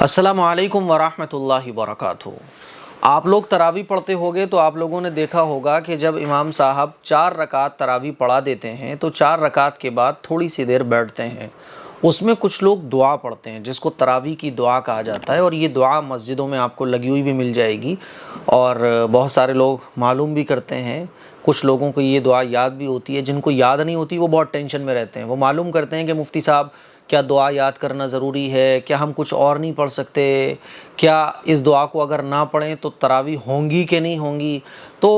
السلام علیکم ورحمۃ اللہ وبرکاتہ۔ آپ لوگ تراویح پڑھتے ہوگے تو آپ لوگوں نے دیکھا ہوگا کہ جب امام صاحب 4 رکعت تراویح پڑھا دیتے ہیں تو 4 رکعت کے بعد تھوڑی سی دیر بیٹھتے ہیں، اس میں کچھ لوگ دعا پڑھتے ہیں جس کو تراویح کی دعا کہا جاتا ہے، اور یہ دعا مسجدوں میں آپ کو لگی ہوئی بھی مل جائے گی اور بہت سارے لوگ معلوم بھی کرتے ہیں۔ کچھ لوگوں کو یہ دعا یاد بھی ہوتی ہے، جن کو یاد نہیں ہوتی وہ بہت ٹینشن میں رہتے ہیں، وہ معلوم کرتے ہیں کہ مفتی صاحب کیا دعا یاد کرنا ضروری ہے، کیا ہم کچھ اور نہیں پڑھ سکتے، کیا اس دعا کو اگر نہ پڑھیں تو تراویح ہوں گی کہ نہیں ہوں گی۔ تو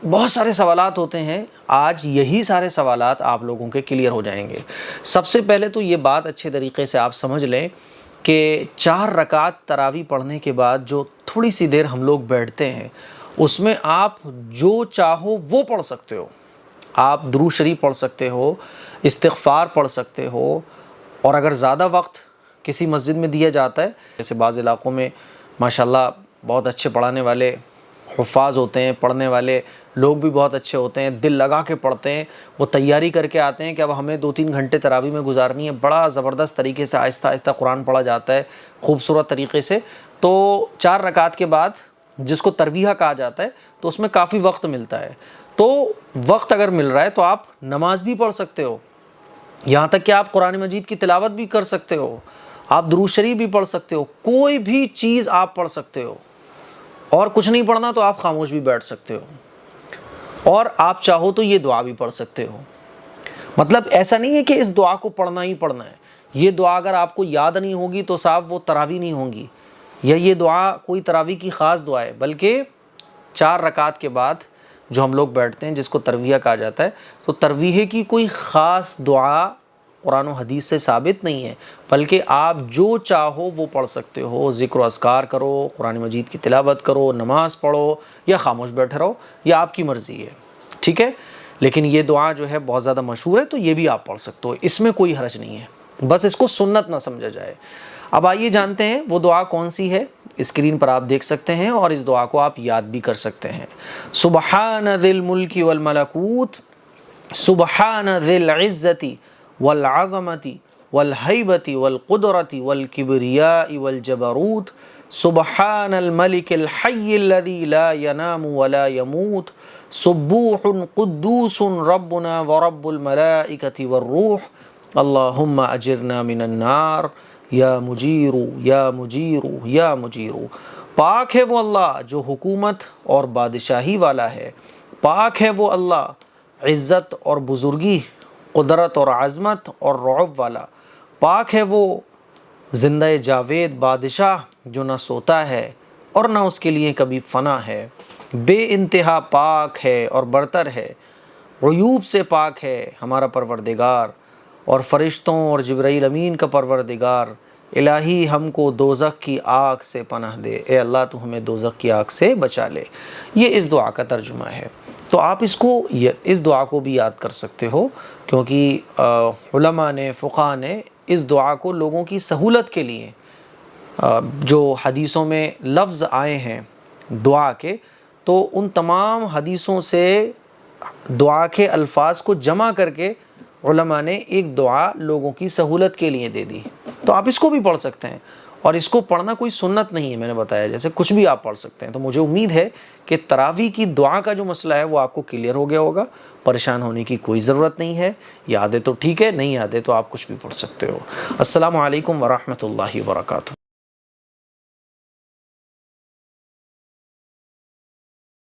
بہت سارے سوالات ہوتے ہیں، آج یہی سارے سوالات آپ لوگوں کے کلیئر ہو جائیں گے۔ سب سے پہلے تو یہ بات اچھے طریقے سے آپ سمجھ لیں کہ 4 رکعت تراویح پڑھنے کے بعد جو تھوڑی سی دیر ہم لوگ بیٹھتے ہیں اس میں آپ جو چاہو وہ پڑھ سکتے ہو۔ آپ درود شریف پڑھ سکتے ہو، استغفار پڑھ سکتے ہو، اور اگر زیادہ وقت کسی مسجد میں دیا جاتا ہے، جیسے بعض علاقوں میں ماشاءاللہ بہت اچھے پڑھانے والے حفاظ ہوتے ہیں، پڑھنے والے لوگ بھی بہت اچھے ہوتے ہیں، دل لگا کے پڑھتے ہیں، وہ تیاری کر کے آتے ہیں کہ اب ہمیں 2-3 گھنٹے تراویح میں گزارنی ہے، بڑا زبردست طریقے سے آہستہ آہستہ قرآن پڑھا جاتا ہے، خوبصورت طریقے سے۔ تو 4 رکعت کے بعد جس کو ترویہ کہا جاتا ہے تو اس میں کافی وقت ملتا ہے، تو وقت اگر مل رہا ہے تو آپ نماز بھی پڑھ سکتے ہو، یہاں تک کہ آپ قرآن مجید کی تلاوت بھی کر سکتے ہو، آپ درود شریف بھی پڑھ سکتے ہو، کوئی بھی چیز آپ پڑھ سکتے ہو، اور کچھ نہیں پڑھنا تو آپ خاموش بھی بیٹھ سکتے ہو، اور آپ چاہو تو یہ دعا بھی پڑھ سکتے ہو۔ مطلب ایسا نہیں ہے کہ اس دعا کو پڑھنا ہی پڑھنا ہے، یہ دعا اگر آپ کو یاد نہیں ہوگی تو صاحب وہ تراویح نہیں ہوں گی، یا یہ دعا کوئی تراویح کی خاص دعا ہے، بلکہ 4 رکعت کے بعد جو ہم لوگ بیٹھتے ہیں جس کو ترویہ کہا جاتا ہے، تو ترویہ کی کوئی خاص دعا قرآن و حدیث سے ثابت نہیں ہے، بلکہ آپ جو چاہو وہ پڑھ سکتے ہو، ذکر و اذکار کرو، قرآن مجید کی تلاوت کرو، نماز پڑھو، یا خاموش بیٹھے رہو، یہ آپ کی مرضی ہے، ٹھیک ہے۔ لیکن یہ دعا جو ہے بہت زیادہ مشہور ہے، تو یہ بھی آپ پڑھ سکتے ہو، اس میں کوئی حرج نہیں ہے، بس اس کو سنت نہ سمجھا جائے۔ اب آئیے جانتے ہیں وہ دعا کون سی ہے۔ اسکرین پر آپ دیکھ سکتے ہیں، اور اس دعا کو آپ یاد بھی کر سکتے ہیں۔ سبحان ذی الملک والملکوت، سبحان ذی العزت والعظمت والہیبت والقدرت والکبریاء والجبروت، سبحان الملک الحی الذی لا ینام ولا یموت، سبوح قدوس ربنا ورب الملائکۃ والروح، اللہم اجرنا من النار یا مجیر یا مجیر یا مجیر۔ پاک ہے وہ اللہ جو حکومت اور بادشاہی والا ہے، پاک ہے وہ اللہ عزت اور بزرگی، قدرت اور عظمت اور رعب والا، پاک ہے وہ زندہ جاوید بادشاہ جو نہ سوتا ہے اور نہ اس کے لیے کبھی فنا ہے، بے انتہا پاک ہے اور برتر ہے، عیوب سے پاک ہے ہمارا پروردگار، اور فرشتوں اور جبرائیل امین کا پروردگار۔ الہی ہم کو دوزخ کی آگ سے پناہ دے، اے اللہ تو ہمیں دوزخ کی آگ سے بچا لے۔ یہ اس دعا کا ترجمہ ہے، تو آپ اس دعا کو بھی یاد کر سکتے ہو، کیونکہ علماء نے، فقہاء نے اس دعا کو لوگوں کی سہولت کے لیے جو حدیثوں میں لفظ آئے ہیں دعا کے، تو ان تمام حدیثوں سے دعا کے الفاظ کو جمع کر کے علماء نے ایک دعا لوگوں کی سہولت کے لیے دے دی، تو آپ اس کو بھی پڑھ سکتے ہیں، اور اس کو پڑھنا کوئی سنت نہیں ہے، میں نے بتایا جیسے کچھ بھی آپ پڑھ سکتے ہیں۔ تو مجھے امید ہے کہ تراویح کی دعا کا جو مسئلہ ہے وہ آپ کو کلیئر ہو گیا ہوگا، پریشان ہونے کی کوئی ضرورت نہیں ہے، یاد ہے تو ٹھیک ہے، نہیں یاد ہے تو آپ کچھ بھی پڑھ سکتے ہو۔ السلام علیکم ورحمۃ اللہ وبرکاتہ۔